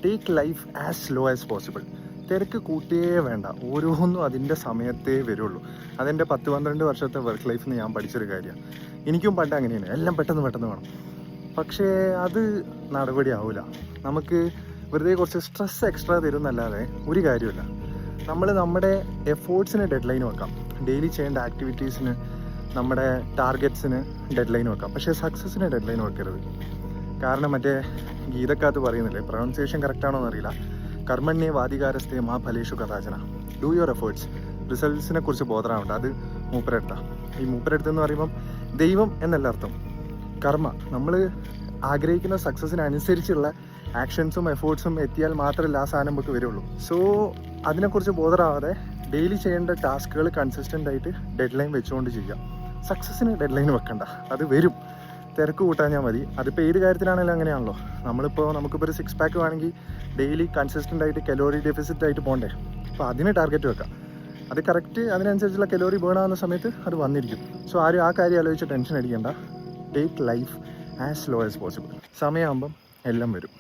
Take life as slow as possible. തിരക്ക് കൂട്ടിയേ വേണ്ട, ഓരോന്നും അതിൻ്റെ സമയത്തേ വരുള്ളൂ. അതെൻ്റെ 10-12 വർഷത്തെ വർക്ക് ലൈഫിൽ നിന്ന് ഞാൻ പഠിച്ചൊരു കാര്യമാണ്. എനിക്കും പണ്ട് അങ്ങനെയാണ്, എല്ലാം പെട്ടെന്ന് വേണം. പക്ഷേ അത് നടപടിയാവില്ല. നമുക്ക് വെറുതെ കുറച്ച് സ്ട്രെസ് എക്സ്ട്രാ തരുന്നല്ലാതെ ഒരു കാര്യമില്ല. നമ്മൾ നമ്മുടെ എഫേർട്സിന് ഡെഡ് ലൈൻ വെക്കാം, ഡെയിലി ചെയ്യേണ്ട ആക്ടിവിറ്റീസിന്, നമ്മുടെ ടാർഗറ്റ്സിന് ഡെഡ് ലൈൻ വെക്കാം. പക്ഷേ സക്സസ്സിന് ഡെഡ് ലൈൻ വെക്കരുത്. കാരണം മറ്റേ ഗീതക്കകത്ത് പറയുന്നില്ലേ, പ്രൊണൗൺസിയേഷൻ കറക്റ്റാണോ എന്നറിയില്ല, കർമ്മണ്യെ വാധികാരസ്ഥേ മാ ഫലേഷു കഥാചന, ഡു യുവർ എഫേർട്സ്, റിസൾട്ട്സിനെ കുറിച്ച് ബോധറാവണ്ട. അത് മൂപ്പരെടുത്താണ്. ഈ മൂപ്പരെടുത്തെന്ന് പറയുമ്പം ദൈവം എന്നല്ല അർത്ഥം, കർമ്മ. നമ്മൾ ആഗ്രഹിക്കുന്ന സക്സസ്സിനനുസരിച്ചുള്ള ആക്ഷൻസും എഫേർട്സും എത്തിയാൽ മാത്രമല്ല ആ സാധനം നമുക്ക് വരുള്ളൂ. സോ അതിനെക്കുറിച്ച് ബോധറാവാതെ ഡെയിലി ചെയ്യേണ്ട ടാസ്കുകൾ കൺസിസ്റ്റൻ്റ് ആയിട്ട് ഡെഡ് ലൈൻ വെച്ചുകൊണ്ട് ചെയ്യാം. സക്സസ്സിന് ഡെഡ് ലൈൻ വെക്കണ്ട, അത് വരും. തിരക്ക് കൂട്ടാഞ്ഞാൽ മതി. അതിപ്പോൾ ഏത് കാര്യത്തിലാണെങ്കിലും അങ്ങനെയാണല്ലോ. നമുക്കിപ്പോൾ ഒരു 6 പാക്ക് വേണമെങ്കിൽ ഡെയിലി കൺസിസ്റ്റൻ്റ് ആയിട്ട് കലോറി ഡെഫിസിറ്റ് ആയിട്ട് പോകണ്ടേ. അപ്പോൾ അതിന് ടാർഗറ്റ് വെക്കാം. അത് കറക്റ്റ് അതിനനുസരിച്ചുള്ള കലോറി ബേൺ ആവുന്ന സമയത്ത് അത് വന്നിരിക്കും. സോ ആരും ആ കാര്യം ആലോചിച്ച് ടെൻഷൻ അടിക്കേണ്ട. Take life as slow as possible. സമയമാകുമ്പം എല്ലാം വരും.